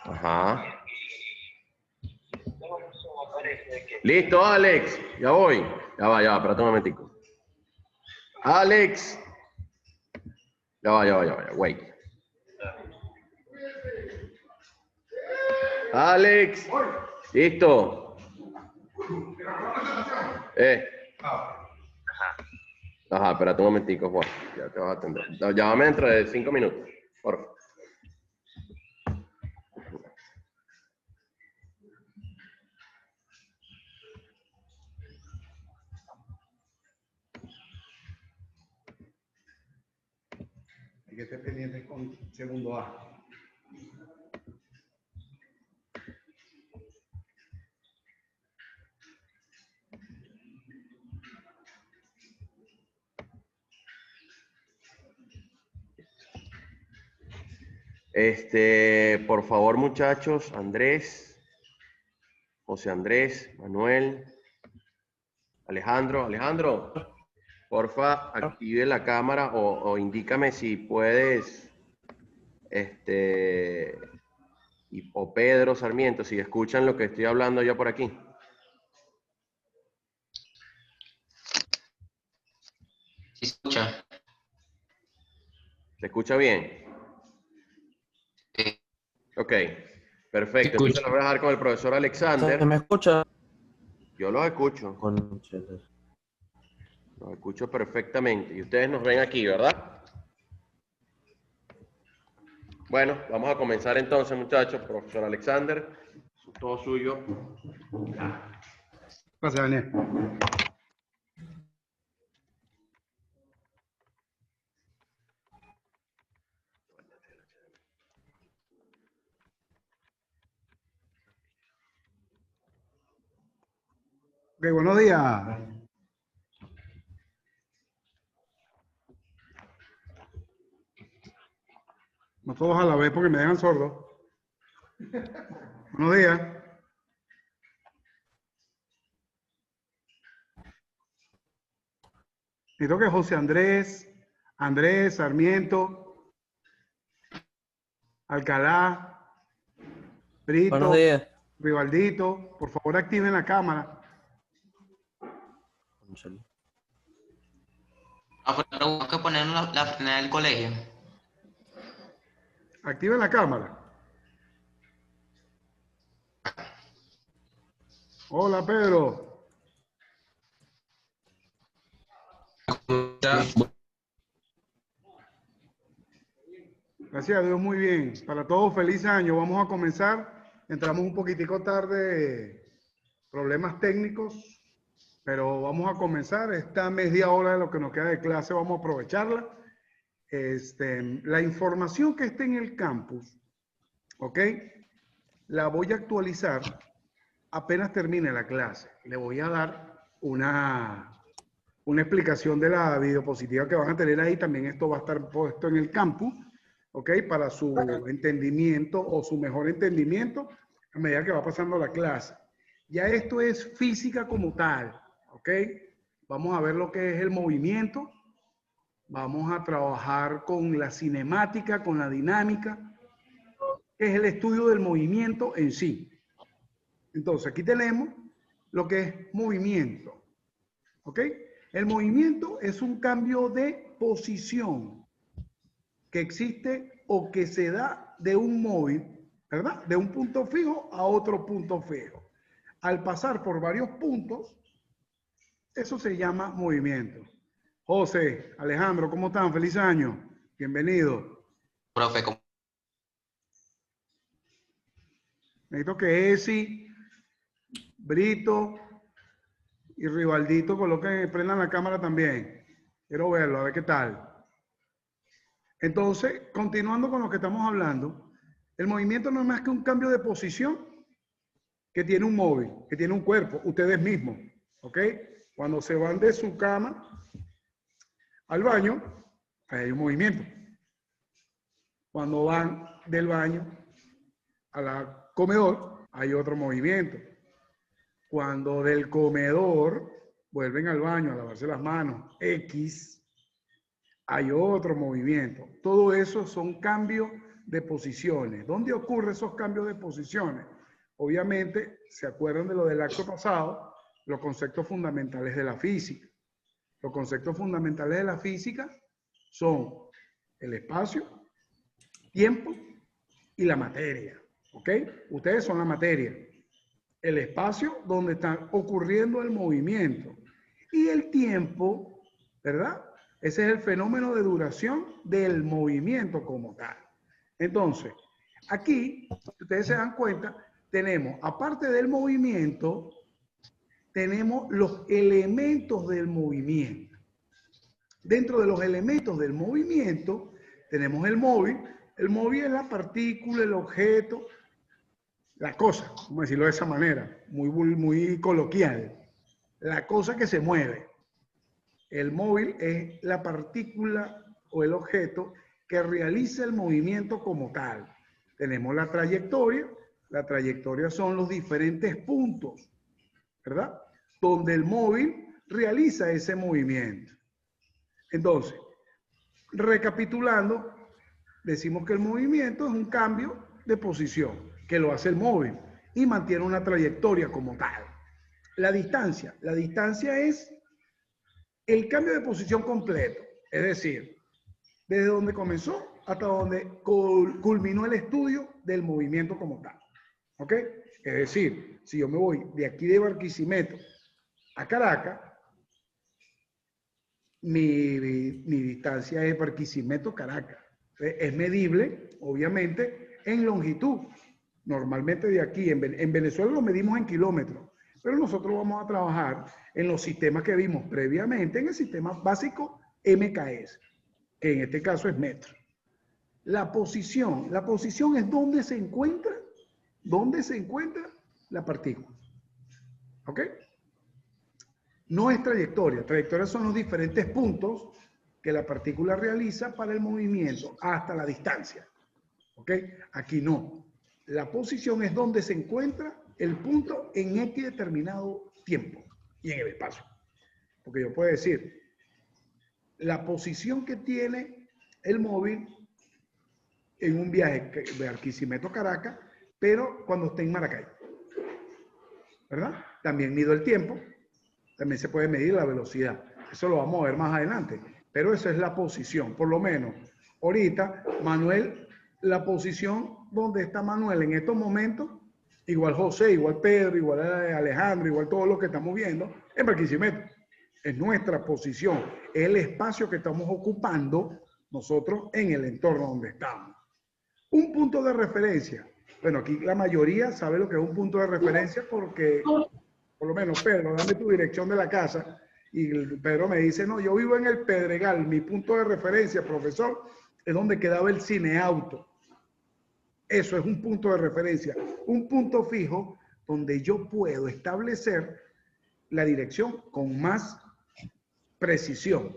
Ajá. Listo, Alex. Ya voy. Ya va, espérate un momentico. Alex. Ya va. Wait. Alex. Listo. Ajá, espérate un momentico, Juan. Ya te vas a atender. Llámame dentro de 5 minutos. Por favor. Hay que estar pendiente con segundo A. Por favor, muchachos, Andrés, José Andrés, Manuel, Alejandro, porfa, active la cámara o indícame si puedes, o Pedro Sarmiento, si escuchan lo que estoy hablando yo por aquí. Sí, se escucha. ¿Se escucha bien? Sí. Ok, perfecto. Entonces lo voy a dejar con el profesor Alexander. ¿Se me escucha? Yo los escucho. Los escucho perfectamente. Y ustedes nos ven aquí, ¿verdad? Bueno, vamos a comenzar entonces, muchachos. Profesor Alexander, todo suyo. Gracias, Daniel. Ok, buenos días. No todos a la vez porque me dejan sordo. Buenos días. Necesito que José Andrés, Sarmiento, Alcalá, Brito, Buenos días. Rivaldito, por favor activen la cámara. Tengo que poner la frenada del colegio. Activen la cámara. Hola, Pedro. Gracias a Dios, muy bien. Para todos, feliz año. Vamos a comenzar. Entramos un poquitico tarde, problemas técnicos, pero vamos a comenzar. Esta media hora de lo que nos queda de clase, vamos a aprovecharla. La información que esté en el campus, ¿ok? La voy a actualizar apenas termine la clase. Le voy a dar una explicación de la videopositiva que van a tener ahí. También esto va a estar puesto en el campus, ¿ok? Para su entendimiento o su mejor entendimiento a medida que va pasando la clase. Ya esto es física como tal, ¿ok? Vamos a ver lo que es el movimiento. Vamos a trabajar con la cinemática, con la dinámica, que es el estudio del movimiento en sí. Entonces, aquí tenemos lo que es movimiento, ¿ok? El movimiento es un cambio de posición que existe o que se da de un móvil, ¿verdad? De un punto fijo a otro punto fijo. Al pasar por varios puntos, eso se llama movimiento. José, Alejandro, ¿cómo están? Feliz año. Bienvenido. Profe, ¿cómo? Necesito que Esi, Brito y Rivaldito coloquen, prendan la cámara también. Quiero verlo, a ver qué tal. Entonces, continuando con lo que estamos hablando, el movimiento no es más que un cambio de posición que tiene un móvil, que tiene un cuerpo, ustedes mismos, ¿ok? Cuando se van de su cama al baño, hay un movimiento. Cuando van del baño al comedor, hay otro movimiento. Cuando del comedor vuelven al baño a lavarse las manos, X, hay otro movimiento. Todo eso son cambios de posiciones. ¿Dónde ocurren esos cambios de posiciones? Obviamente, se acuerdan de lo del acto pasado, los conceptos fundamentales de la física. Los conceptos fundamentales de la física son el espacio, tiempo y la materia. ¿Ok? Ustedes son la materia. El espacio donde está ocurriendo el movimiento. Y el tiempo, ¿verdad? Ese es el fenómeno de duración del movimiento como tal. Entonces, aquí, si ustedes se dan cuenta, tenemos, aparte del movimiento, tenemos los elementos del movimiento. Dentro de los elementos del movimiento, tenemos el móvil. El móvil es la partícula, el objeto, la cosa, vamos a decirlo de esa manera, muy coloquial. La cosa que se mueve. El móvil es la partícula o el objeto que realiza el movimiento como tal. Tenemos la trayectoria son los diferentes puntos, ¿verdad? Donde el móvil realiza ese movimiento. Entonces, recapitulando, decimos que el movimiento es un cambio de posición, que lo hace el móvil y mantiene una trayectoria como tal. La distancia es el cambio de posición completo, es decir, desde donde comenzó hasta donde culminó el estudio del movimiento como tal. ¿Ok? Es decir, si yo me voy de aquí de Barquisimeto a Caracas, mi distancia es Barquisimeto-Caracas. Es medible, obviamente, en longitud. Normalmente de aquí, en Venezuela lo medimos en kilómetros, pero nosotros vamos a trabajar en los sistemas que vimos previamente, en el sistema básico MKS, que en este caso es metro. La posición es donde se encuentra la partícula. ¿Ok? No es trayectoria. Trayectorias son los diferentes puntos que la partícula realiza para el movimiento hasta la distancia. ¿Ok? Aquí no. La posición es donde se encuentra el punto en X determinado tiempo y en el espacio. Porque yo puedo decir, la posición que tiene el móvil en un viaje de Barquisimeto-Caracas, pero cuando esté en Maracay. ¿Verdad? También mido el tiempo. También se puede medir la velocidad. Eso lo vamos a ver más adelante. Pero esa es la posición. Por lo menos, ahorita, Manuel, la posición donde está Manuel en estos momentos, igual José, igual Pedro, igual Alejandro, igual todos los que estamos viendo, en Barquisimeto. Es nuestra posición. Es el espacio que estamos ocupando nosotros en el entorno donde estamos. Un punto de referencia. Bueno, aquí la mayoría sabe lo que es un punto de referencia porque... Por lo menos, Pedro, dame tu dirección de la casa. Y Pedro me dice, no, yo vivo en el Pedregal. Mi punto de referencia, profesor, es donde quedaba el cineauto. Eso es un punto de referencia. Un punto fijo donde yo puedo establecer la dirección con más precisión.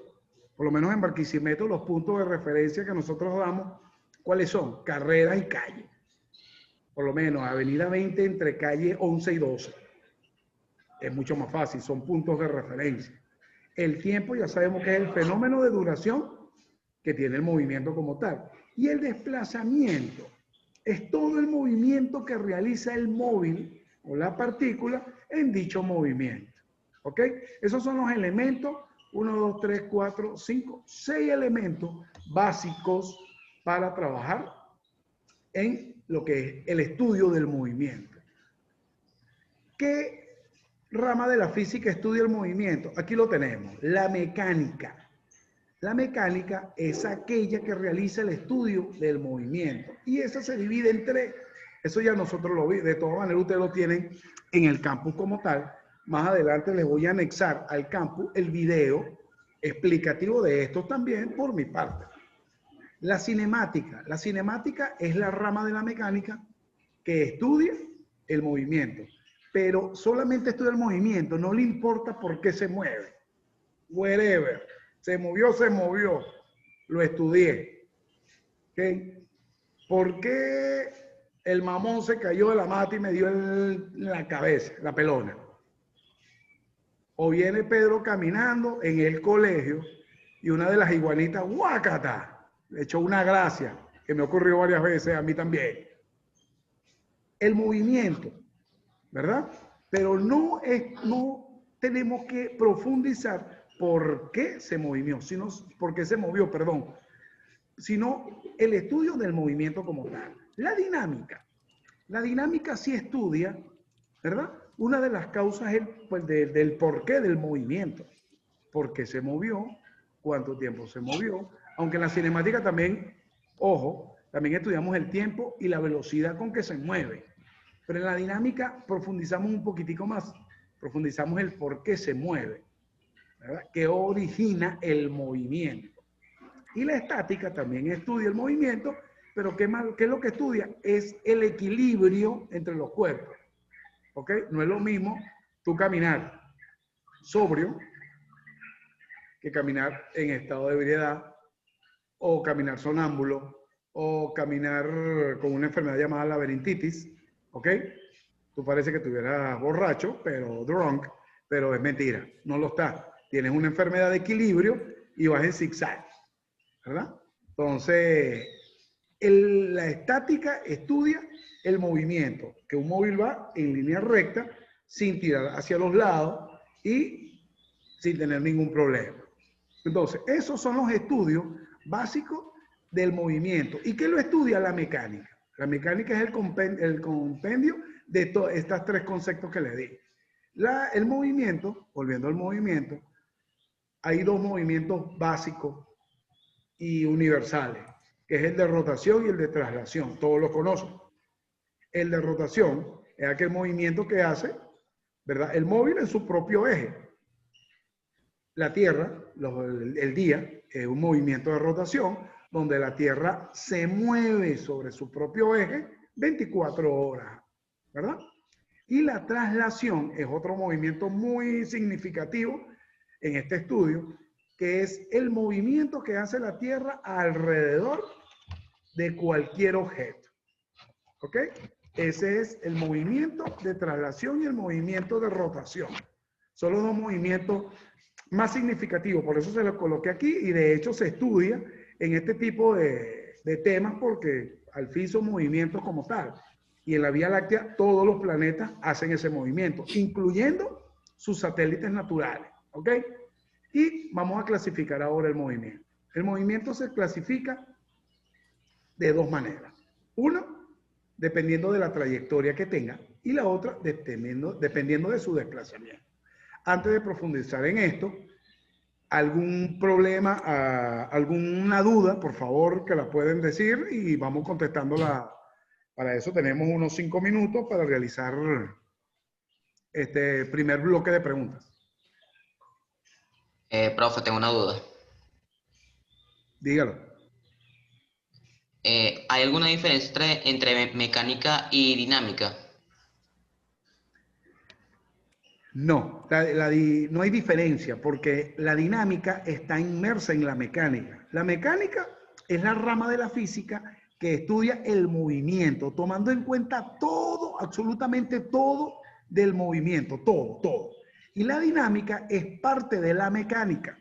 Por lo menos en Barquisimeto, los puntos de referencia que nosotros damos, ¿cuáles son? Carreras y calle. Por lo menos, Avenida 20 entre calle 11 y 12. Es mucho más fácil, son puntos de referencia. El tiempo ya sabemos que es el fenómeno de duración que tiene el movimiento como tal. Y el desplazamiento es todo el movimiento que realiza el móvil o la partícula en dicho movimiento. ¿Ok? Esos son los elementos, 1, 2, 3, 4, 5, 6 elementos básicos para trabajar en lo que es el estudio del movimiento. ¿Qué rama de la física estudia el movimiento? Aquí lo tenemos, la mecánica. La mecánica es aquella que realiza el estudio del movimiento. Y esa se divide en 3. Eso ya nosotros lo vimos. De todas maneras, ustedes lo tienen en el campus como tal. Más adelante les voy a anexar al campus el video explicativo de esto también por mi parte. La cinemática. La cinemática es la rama de la mecánica que estudia el movimiento. Pero solamente estudia el movimiento, no le importa por qué se mueve. Wherever. Se movió. Lo estudié. ¿Okay? ¿Por qué el mamón se cayó de la mata y me dio en la cabeza, la pelona? O viene Pedro caminando en el colegio y una de las iguanitas, ¡guácata! Le echó una gracia. que me ocurrió varias veces, a mí también. El movimiento, ¿verdad? Pero no tenemos que profundizar por qué se movió, sino el estudio del movimiento como tal. La dinámica sí estudia, ¿verdad? Una de las causas es pues, del porqué del movimiento. ¿Por qué se movió? ¿Cuánto tiempo se movió? Aunque en la cinemática también, ojo, también estudiamos el tiempo y la velocidad con que se mueve. Pero en la dinámica profundizamos un poquitico más. Profundizamos el por qué se mueve, ¿verdad? ¿Qué origina el movimiento? Y la estática también estudia el movimiento, pero ¿qué es lo que estudia? Es el equilibrio entre los cuerpos. ¿Ok? No es lo mismo tú caminar sobrio que caminar en estado de ebriedad, o caminar sonámbulo, o caminar con una enfermedad llamada laberintitis, ¿ok? Tú parece que estuvieras borracho, pero drunk, pero es mentira, no lo estás. Tienes una enfermedad de equilibrio y vas en zigzag, ¿verdad? Entonces, la estática estudia el movimiento, que un móvil va en línea recta, sin tirar hacia los lados y sin tener ningún problema. Entonces, esos son los estudios básicos del movimiento. ¿Y qué lo estudia la mecánica? La mecánica es el compendio de estos tres conceptos que le di. El movimiento, volviendo al movimiento, hay dos movimientos básicos y universales, que es el de rotación y el de traslación. Todos los conocen. El de rotación es aquel movimiento que hace, ¿verdad?, el móvil en su propio eje. La Tierra, el día, es un movimiento de rotación donde la Tierra se mueve sobre su propio eje 24 horas, ¿verdad? Y la traslación es otro movimiento muy significativo en este estudio, que es el movimiento que hace la Tierra alrededor de cualquier objeto. ¿Ok? Ese es el movimiento de traslación y el movimiento de rotación. Son los dos movimientos más significativo, por eso se lo coloqué aquí y de hecho se estudia en este tipo de temas porque al fin son movimientos como tal. Y en la Vía Láctea todos los planetas hacen ese movimiento, incluyendo sus satélites naturales. ¿Ok? Y vamos a clasificar ahora el movimiento. El movimiento se clasifica de dos maneras. Uno, dependiendo de la trayectoria que tenga, y la otra, dependiendo de su desplazamiento. Antes de profundizar en esto, algún problema, alguna duda, por favor, que la pueden decir y vamos contestándola. Para eso tenemos unos 5 minutos para realizar este primer bloque de preguntas. Profe, tengo una duda. Dígalo. ¿Hay alguna diferencia entre mecánica y dinámica? No, no hay diferencia porque la dinámica está inmersa en la mecánica. La mecánica es la rama de la física que estudia el movimiento, tomando en cuenta todo, absolutamente todo del movimiento, todo. Y la dinámica es parte de la mecánica.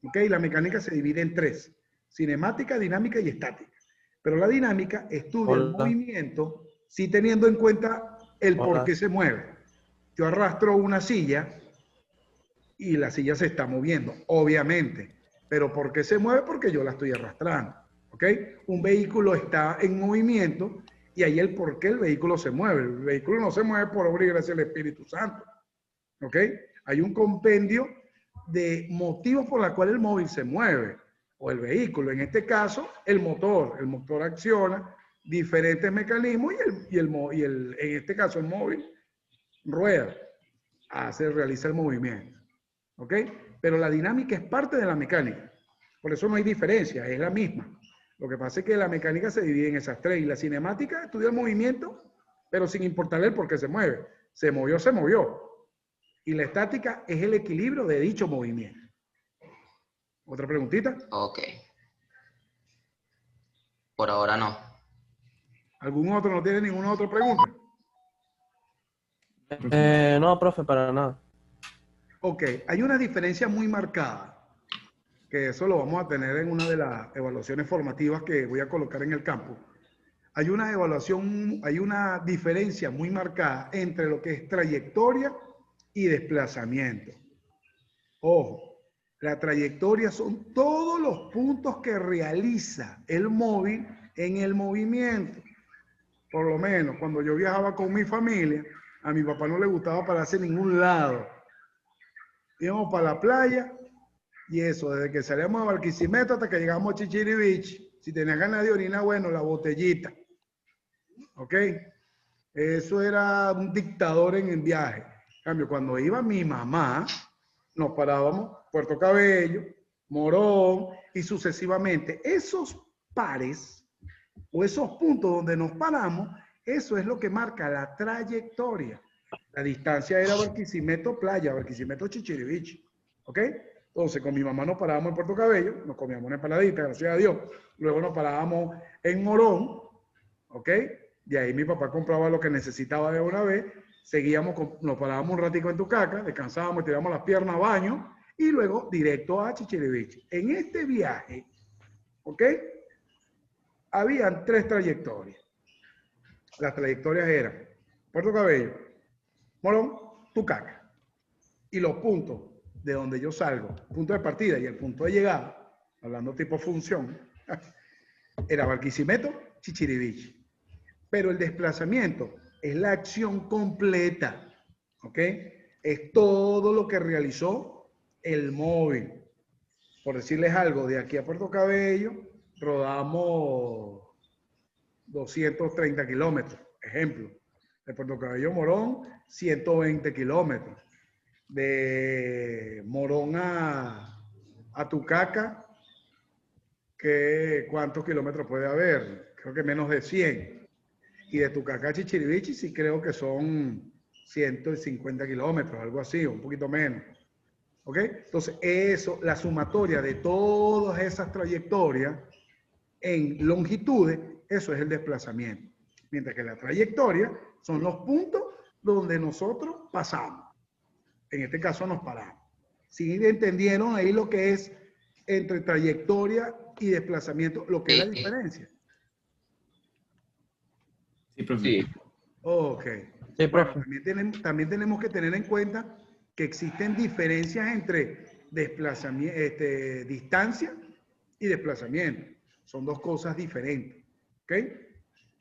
¿Ok? La mecánica se divide en tres: cinemática, dinámica y estática. Pero la dinámica estudia el movimiento, sí teniendo en cuenta el por qué se mueve. Yo arrastro una silla y la silla se está moviendo, obviamente. ¿Pero por qué se mueve? Porque yo la estoy arrastrando. ¿Ok? Un vehículo está en movimiento y ahí el por qué el vehículo se mueve. El vehículo no se mueve por obra y gracia del Espíritu Santo. ¿Ok? Hay un compendio de motivos por los cuales el móvil se mueve, o el vehículo. En este caso, el motor. El motor acciona diferentes mecanismos en este caso, el móvil rueda, realiza el movimiento. ¿Ok? Pero la dinámica es parte de la mecánica. Por eso no hay diferencia, es la misma. Lo que pasa es que la mecánica se divide en esas tres. Y la cinemática estudia el movimiento, pero sin importarle el por qué se mueve. Se movió, se movió. Y la estática es el equilibrio de dicho movimiento. ¿Otra preguntita? Ok. Por ahora no. ¿Algún otro no tiene ninguna otra pregunta? No, profe, para nada. Ok, hay una diferencia muy marcada que eso lo vamos a tener en una de las evaluaciones formativas que voy a colocar en el campo. Hay una evaluación, hay una diferencia muy marcada entre lo que es trayectoria y desplazamiento. Ojo, la trayectoria son todos los puntos que realiza el móvil en el movimiento. Por lo menos, cuando yo viajaba con mi familia, a mi papá no le gustaba pararse en ningún lado. Íbamos para la playa y eso, desde que salíamos de Barquisimeto hasta que llegamos a Chichiriviche. Si tenías ganas de orina, bueno, la botellita. ¿Ok? Eso era un dictador en el viaje. En cambio, cuando iba mi mamá, nos parábamos Puerto Cabello, Morón y sucesivamente. Esos pares o esos puntos donde nos paramos, eso es lo que marca la trayectoria. La distancia era Barquisimeto Playa, Barquisimeto Chichiriviche. ¿Ok? Entonces, con mi mamá nos parábamos en Puerto Cabello, nos comíamos una empaladita, gracias a Dios. Luego nos parábamos en Morón, ¿ok? De ahí mi papá compraba lo que necesitaba de una vez. Seguíamos, nos parábamos un ratico en Tucaca, descansábamos, tirábamos las piernas a baño y luego directo a Chichiriviche. En este viaje, ¿ok? Habían 3 trayectorias. Las trayectorias eran Puerto Cabello, Morón, Tucaca. Y los puntos de donde yo salgo, punto de partida y el punto de llegada, hablando tipo función, era Barquisimeto, Chichiriviche. Pero el desplazamiento es la acción completa, ¿ok? Es todo lo que realizó el móvil. Por decirles algo, de aquí a Puerto Cabello rodamos 230 kilómetros, ejemplo. De Puerto Cabello a Morón, 120 kilómetros. De Morón a Tucaca, ¿cuántos kilómetros puede haber? Creo que menos de 100. Y de Tucaca a Chichiriviche sí creo que son 150 kilómetros, algo así, un poquito menos. ¿Ok? Entonces, eso, la sumatoria de todas esas trayectorias en longitudes, eso es el desplazamiento. Mientras que la trayectoria son los puntos donde nosotros pasamos. En este caso nos paramos. ¿Sí entendieron ahí lo que es entre trayectoria y desplazamiento, lo que es la diferencia? Sí, profe. Sí. Ok. Sí, Bueno, profe. también tenemos que tener en cuenta que existen diferencias entre desplazamiento, distancia y desplazamiento. Son 2 cosas diferentes. ¿Ok?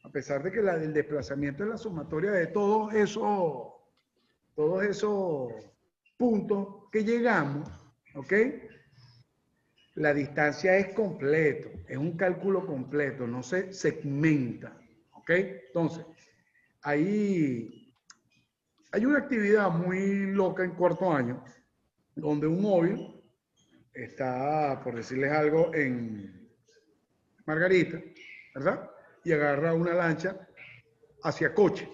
A pesar de que el desplazamiento es la sumatoria de todos esos puntos que llegamos, ¿ok? La distancia es completo, es un cálculo completo, no se segmenta, ¿ok? Entonces, hay una actividad muy loca en cuarto año, donde un móvil está, por decirles algo, en Margarita, ¿verdad? Y agarra una lancha hacia Coche.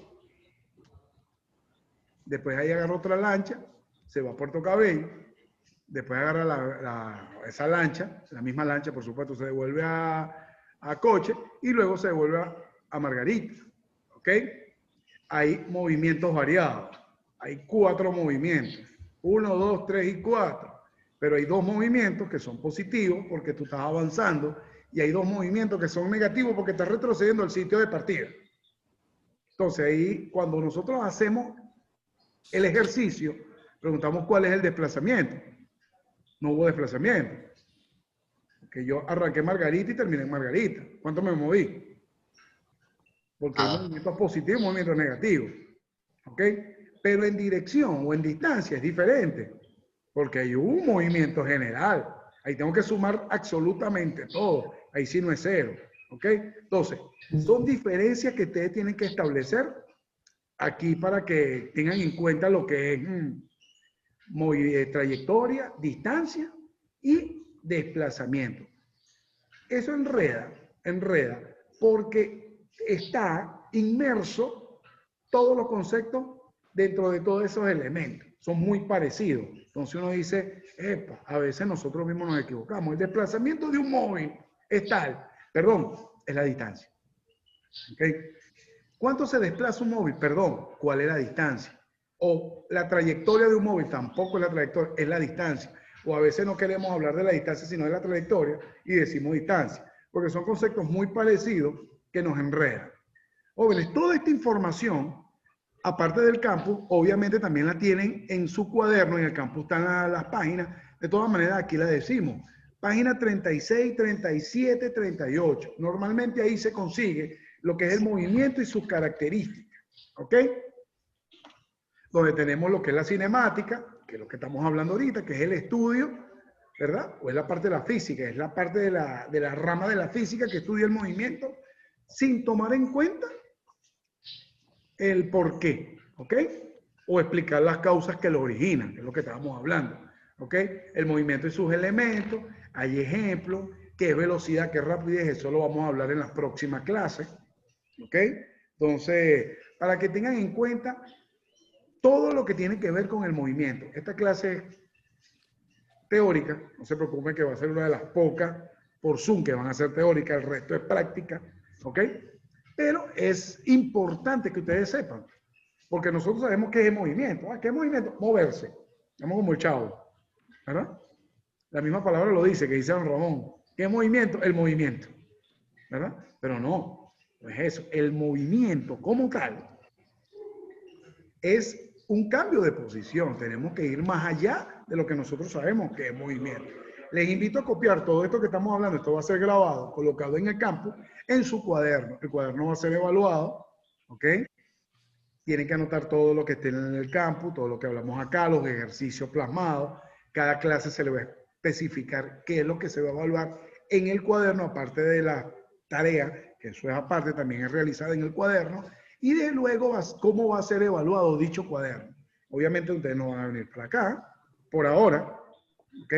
Después ahí agarra otra lancha, se va a Puerto Cabello. Después agarra esa lancha, la misma lancha, por supuesto, se devuelve a Coche y luego se devuelve a Margarita. ¿Ok? Hay movimientos variados. Hay 4 movimientos. 1, 2, 3 y 4. Pero hay 2 movimientos que son positivos porque tú estás avanzando y hay 2 movimientos que son negativos porque estás retrocediendo al sitio de partida. Entonces ahí, cuando nosotros hacemos el ejercicio, preguntamos cuál es el desplazamiento. No hubo desplazamiento. Porque yo arranqué Margarita y terminé en Margarita. ¿Cuánto me moví? Porque hay movimientos positivos y movimientos negativos. ¿Ok? Pero en dirección o en distancia es diferente. Porque hay un movimiento general. Ahí tengo que sumar absolutamente todo. Ahí sí no es 0. ¿Ok? Entonces, son diferencias que ustedes tienen que establecer aquí para que tengan en cuenta lo que es trayectoria, distancia y desplazamiento. Eso enreda, porque está inmerso todos los conceptos dentro de todos esos elementos. Son muy parecidos. Entonces uno dice, epa, a veces nosotros mismos nos equivocamos. El desplazamiento de un móvil es tal, perdón, es la distancia. ¿Okay? ¿Cuánto se desplaza un móvil? Perdón, ¿cuál es la distancia? O la trayectoria de un móvil tampoco es la trayectoria, es la distancia. o a veces no queremos hablar de la distancia, sino de la trayectoria, y decimos distancia, porque son conceptos muy parecidos que nos enredan. Jóvenes, toda esta información, aparte del campus, obviamente también la tienen en su cuaderno, en el campus están las páginas, de todas maneras aquí la decimos, página 36, 37, 38. Normalmente ahí se consigue lo que es el movimiento y sus características, ¿ok? Donde tenemos lo que es la cinemática, que es lo que estamos hablando ahorita, que es el estudio, ¿verdad? O es la parte de la física, es la parte de la rama de la física que estudia el movimiento sin tomar en cuenta el por qué, ¿ok? O explicar las causas que lo originan, que es lo que estábamos hablando, ¿ok? El movimiento y sus elementos, hay ejemplos, qué es velocidad, qué es rapidez, eso lo vamos a hablar en las próximas clases, ¿ok? Entonces, para que tengan en cuenta todo lo que tiene que ver con el movimiento. Esta clase es teórica, no se preocupen que va a ser una de las pocas por Zoom que van a ser teóricas, el resto es práctica, ¿ok? Pero es importante que ustedes sepan, porque nosotros sabemos qué es movimiento. ¿Qué es movimiento? Moverse. Estamos como el chavo, ¿verdad? La misma palabra lo dice, que dice Don Ramón. ¿Qué es movimiento? El movimiento, ¿verdad? Pero no es eso. El movimiento como tal es un cambio de posición. Tenemos que ir más allá de lo que nosotros sabemos que es movimiento. Les invito a copiar todo esto que estamos hablando. Esto va a ser grabado, colocado en el campo, en su cuaderno. El cuaderno va a ser evaluado, ¿ok? Tienen que anotar todo lo que esté en el campo, todo lo que hablamos acá, los ejercicios plasmados. Cada clase se le va a especificar qué es lo que se va a evaluar en el cuaderno, aparte de la tarea, que eso es aparte, también es realizada en el cuaderno. Y de luego, ¿cómo va a ser evaluado dicho cuaderno? Obviamente ustedes no van a venir para acá, por ahora, ¿ok?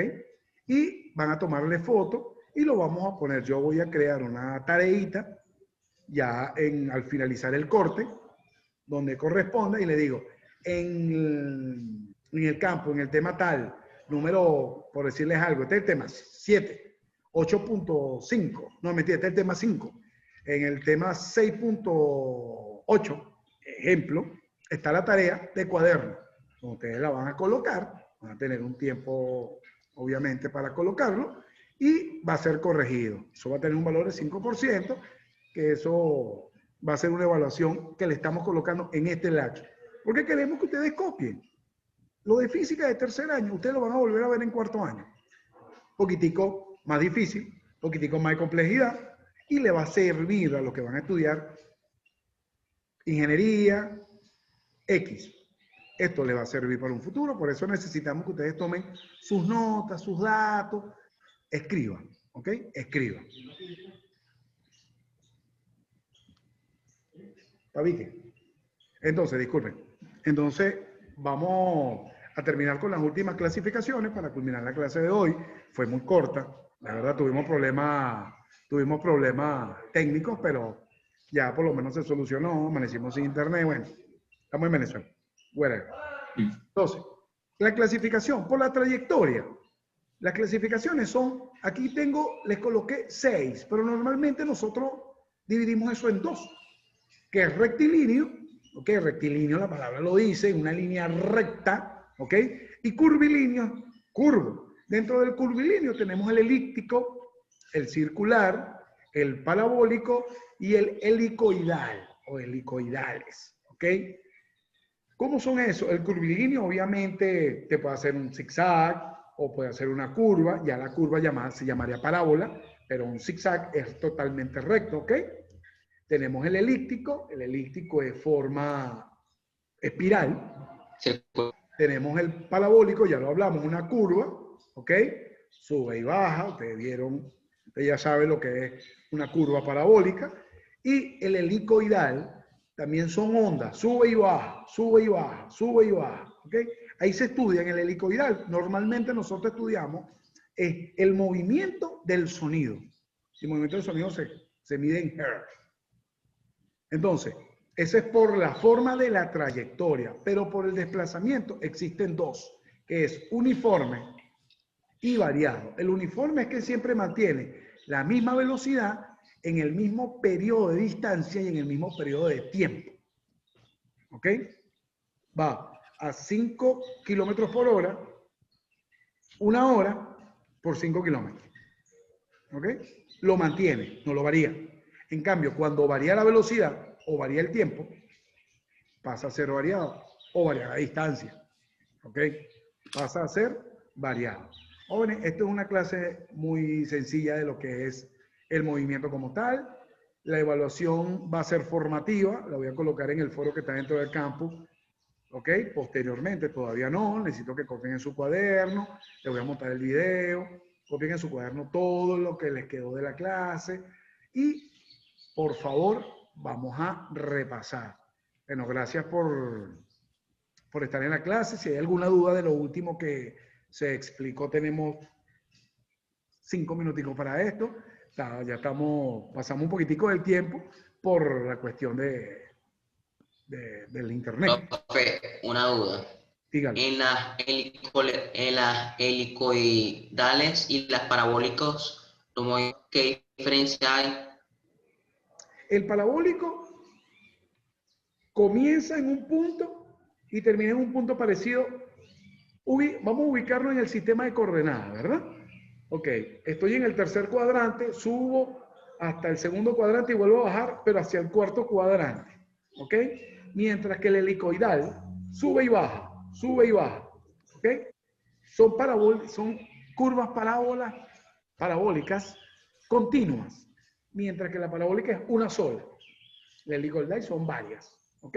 Y van a tomarle foto y lo vamos a poner. Yo voy a crear una tareita ya al finalizar el corte, donde corresponda, y le digo, en el campo, en el tema tal, número, por decirles algo, este es el tema 7, 8.5, no, mentira, este es el tema 5. En el tema 6.8, ejemplo, está la tarea de cuaderno. Ustedes la van a colocar, van a tener un tiempo, obviamente, para colocarlo, y va a ser corregido. Eso va a tener un valor de 5%, que eso va a ser una evaluación que le estamos colocando en este lapso. Porque queremos que ustedes copien. Lo de física de tercer año, ustedes lo van a volver a ver en cuarto año. Poquitico más difícil, poquitico más de complejidad, y le va a servir a los que van a estudiar ingeniería X. Esto le va a servir para un futuro, por eso necesitamos que ustedes tomen sus notas, sus datos, escriban, ¿ok? Escriban. ¿Tabique? Entonces, disculpen. Entonces, vamos a terminar con las últimas clasificaciones para culminar la clase de hoy. Fue muy corta. La verdad, tuvimos problemas técnicos, pero ya por lo menos se solucionó. Amanecimos sin internet. Bueno, estamos en Venezuela. Bueno. Entonces, la clasificación por la trayectoria. Las clasificaciones son, aquí les coloqué 6, pero normalmente nosotros dividimos eso en 2, que es rectilíneo. ¿Ok? Rectilíneo, la palabra lo dice, una línea recta, ¿ok? Y curvilíneo, curvo. Dentro del curvilíneo tenemos el elíptico, el circular, el parabólico y el helicoidal o helicoidales, ¿ok? ¿Cómo son esos? El curvilíneo obviamente te puede hacer un zigzag o puede hacer una curva, ya la curva se llamaría parábola, pero un zigzag es totalmente recto, ¿ok? Tenemos el elíptico es forma espiral. Tenemos el parabólico, ya lo hablamos, una curva, ¿ok? Sube y baja, ustedes ya saben lo que es una curva parabólica. Y el helicoidal también son ondas, sube y baja, sube y baja, sube y baja, ¿ok? Ahí se estudia en el helicoidal. Normalmente nosotros estudiamos el movimiento del sonido. El movimiento del sonido se mide en hertz. Entonces, ese es por la forma de la trayectoria, pero por el desplazamiento existen 2, que es uniforme y variado. El uniforme es que siempre mantiene la misma velocidad en el mismo periodo de distancia y en el mismo periodo de tiempo. ¿Ok? Va a 5 kilómetros por hora 1 hora por 5 kilómetros. ¿Ok? Lo mantiene, no lo varía. En cambio, cuando varía la velocidad o varía el tiempo, pasa a ser variado o varía la distancia. ¿Ok? Pasa a ser variado. Jóvenes, esto es una clase muy sencilla de lo que es el movimiento como tal. La evaluación va a ser formativa, la voy a colocar en el foro que está dentro del campus. ¿Ok? Posteriormente, todavía no, necesito que copien en su cuaderno, les voy a montar el video, copien en su cuaderno todo lo que les quedó de la clase y, por favor, vamos a repasar. Bueno, gracias por estar en la clase. Si hay alguna duda de lo último que se explicó, tenemos 5 minuticos para esto. Ya estamos, pasamos un poquitico del tiempo por la cuestión del internet. Profe, una duda. Dígalo. En las helicoidales y las parabólicos, ¿qué diferencia hay? El parabólico comienza en un punto y termina en un punto parecido. Vamos a ubicarlo en el sistema de coordenadas, ¿verdad? Ok, estoy en el tercer cuadrante, subo hasta el segundo cuadrante y vuelvo a bajar, pero hacia el cuarto cuadrante. ¿Ok? Mientras que el helicoidal sube y baja, sube y baja. ¿Ok? Son curvas parabólicas continuas, mientras que la parabólica es una sola. La helicoidal son varias. ¿Ok?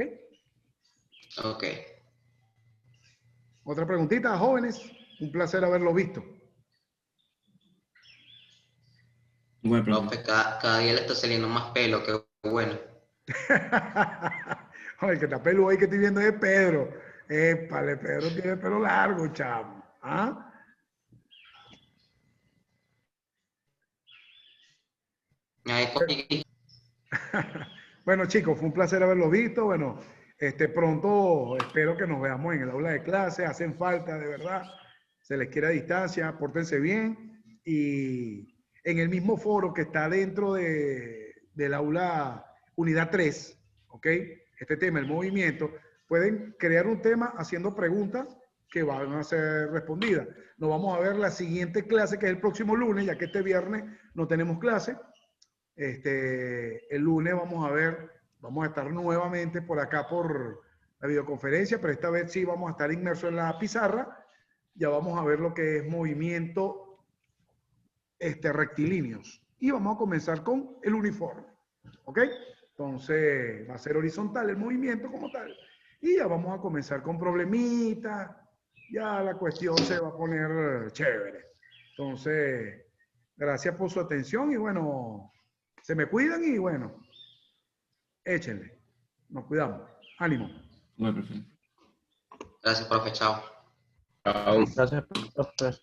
Ok. Otra preguntita, jóvenes. Un placer haberlo visto. Bueno, Profe, cada día le está saliendo más pelo, qué bueno. El que está peludo ahí que estoy viendo es Pedro. Épale, Pedro tiene pelo largo, chamo. ¿Ah? Bueno, chicos, fue un placer haberlo visto. Bueno, pronto espero que nos veamos en el aula de clase. Hacen falta, de verdad. Se les quiere a distancia, pórtense bien. Y en el mismo foro que está dentro del aula unidad 3, ¿ok? Este tema, el movimiento, pueden crear un tema haciendo preguntas que van a ser respondidas. Nos vamos a ver la siguiente clase, que es el próximo lunes, ya que este viernes no tenemos clase. El lunes vamos a estar nuevamente por acá por la videoconferencia, pero esta vez sí vamos a estar inmersos en la pizarra. Ya vamos a ver lo que es movimiento rectilíneos. Y vamos a comenzar con el uniforme. ¿Ok? Entonces va a ser horizontal el movimiento como tal. Y ya vamos a comenzar con problemitas. Ya la cuestión se va a poner chévere. Entonces, gracias por su atención y bueno, se me cuidan y bueno, échenle. Nos cuidamos. Ánimo. bueno, profe. Gracias, profe, chao. Chao. Gracias, profe.